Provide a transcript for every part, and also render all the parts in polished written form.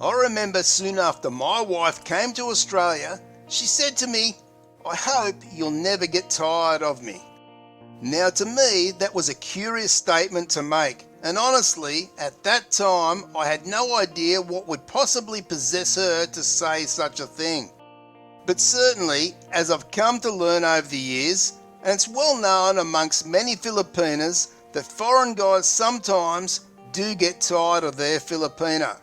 I remember soon after my wife came to Australia, she said to me, "I hope you'll never get tired of me." Now to me, that was a curious statement to make, and honestly, at that time, I had no idea what would possibly possess her to say such a thing. But certainly, as I've come to learn over the years, and it's well known amongst many Filipinas that foreign guys sometimes do get tired of their Filipina.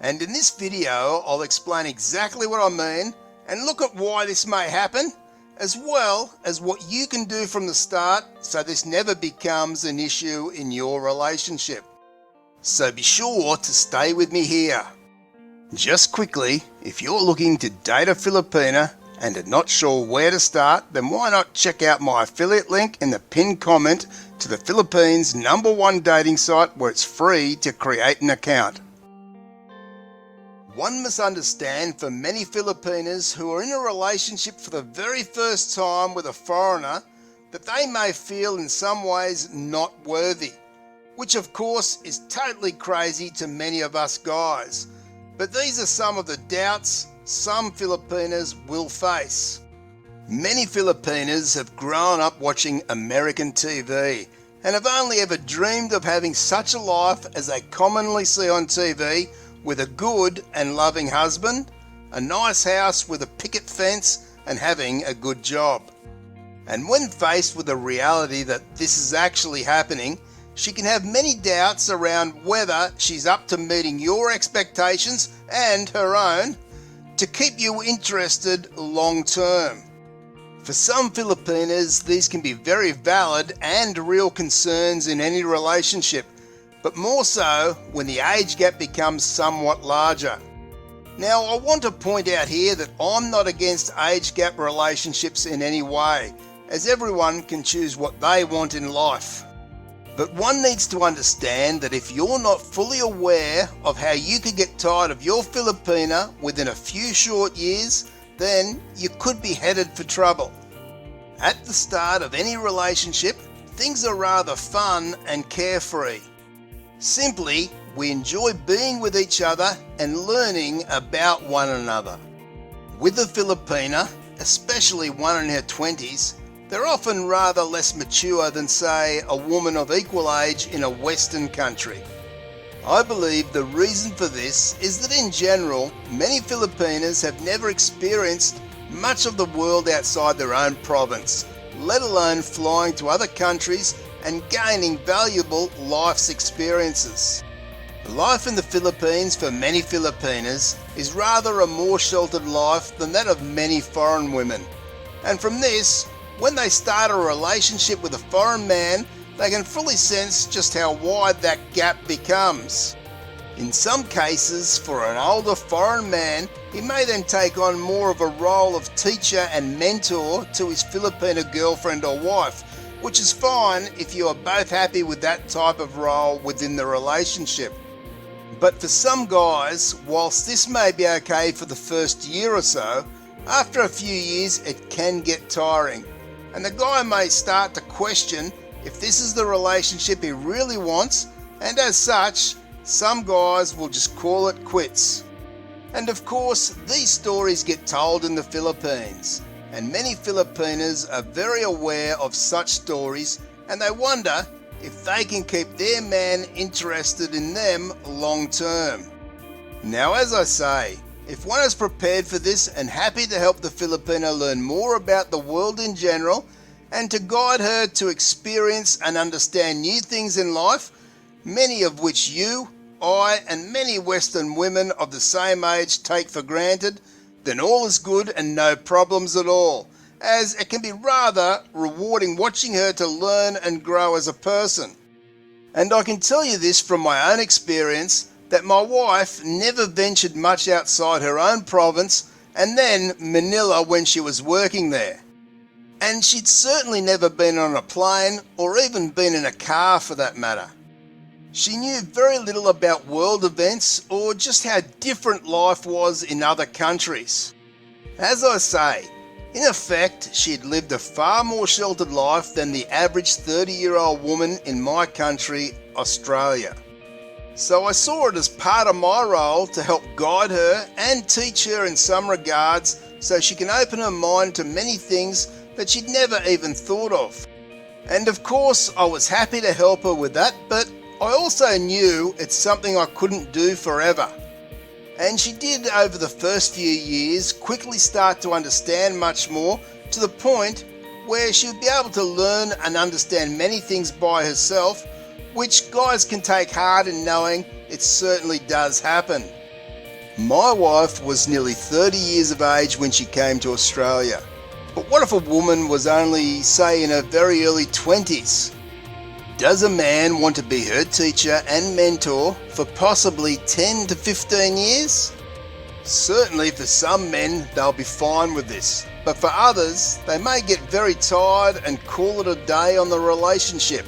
And in this video, I'll explain exactly what I mean and look at why this may happen, as well as what you can do from the start so this never becomes an issue in your relationship. So be sure to stay with me here. Just quickly, if you're looking to date a Filipina and are not sure where to start, then why not check out my affiliate link in the pinned comment to the Philippines' #1 dating site where it's free to create an account. One must understand for many Filipinas who are in a relationship for the very first time with a foreigner that they may feel in some ways not worthy, which of course is totally crazy to many of us guys. But these are some of the doubts some Filipinas will face. Many Filipinas have grown up watching American TV and have only ever dreamed of having such a life as they commonly see on TV, with a good and loving husband, a nice house with a picket fence, and having a good job. And when faced with the reality that this is actually happening, she can have many doubts around whether she's up to meeting your expectations and her own to keep you interested long term. For some Filipinas, these can be very valid and real concerns in any relationship, but more so when the age gap becomes somewhat larger. Now, I want to point out here that I'm not against age gap relationships in any way, as everyone can choose what they want in life. But one needs to understand that if you're not fully aware of how you could get tired of your Filipina within a few short years, then you could be headed for trouble. At the start of any relationship, things are rather fun and carefree. Simply, we enjoy being with each other and learning about one another. With a Filipina, especially one in her 20s, they're often rather less mature than, say, a woman of equal age in a Western country. I believe the reason for this is that in general, many Filipinas have never experienced much of the world outside their own province, let alone flying to other countries and gaining valuable life's experiences. Life in the Philippines for many Filipinas is rather a more sheltered life than that of many foreign women. And from this, when they start a relationship with a foreign man, they can fully sense just how wide that gap becomes. In some cases, for an older foreign man, he may then take on more of a role of teacher and mentor to his Filipina girlfriend or wife, which is fine if you are both happy with that type of role within the relationship. But for some guys, whilst this may be okay for the first year or so, after a few years it can get tiring, and the guy may start to question if this is the relationship he really wants, and as such, some guys will just call it quits. And of course, these stories get told in the Philippines, and many Filipinas are very aware of such stories, and they wonder if they can keep their man interested in them long term. Now, as I say, if one is prepared for this and happy to help the Filipina learn more about the world in general and to guide her to experience and understand new things in life, many of which you, I, and many Western women of the same age take for granted, then all is good and no problems at all, as it can be rather rewarding watching her to learn and grow as a person. And I can tell you this from my own experience, that my wife never ventured much outside her own province and then Manila when she was working there. And she'd certainly never been on a plane or even been in a car for that matter. She knew very little about world events or just how different life was in other countries. As I say, in effect, she'd lived a far more sheltered life than the average 30-year-old woman in my country, Australia. So I saw it as part of my role to help guide her and teach her in some regards so she can open her mind to many things that she'd never even thought of. And of course I was happy to help her with that, but I also knew it's something I couldn't do forever. And she did, over the first few years, quickly start to understand much more, to the point where she would be able to learn and understand many things by herself, which guys can take heart in knowing it certainly does happen. My wife was nearly 30 years of age when she came to Australia. But what if a woman was only, say, in her very early 20s? Does a man want to be her teacher and mentor for possibly 10 to 15 years? Certainly for some men they'll be fine with this, but for others they may get very tired and call it a day on the relationship.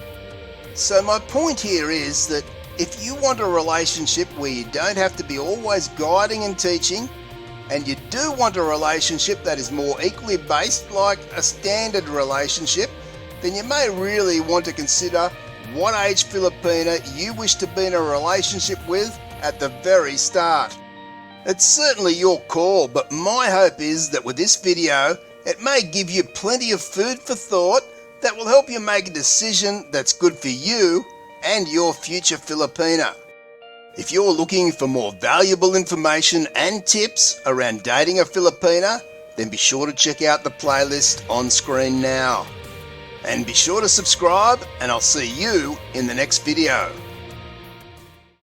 So my point here is that if you want a relationship where you don't have to be always guiding and teaching, and you do want a relationship that is more equally based like a standard relationship, then you may really want to consider what age Filipina you wish to be in a relationship with at the very start. It's certainly your call, but my hope is that with this video, it may give you plenty of food for thought that will help you make a decision that's good for you and your future Filipina. If you're looking for more valuable information and tips around dating a Filipina, then be sure to check out the playlist on screen now. And be sure to subscribe, and I'll see you in the next video.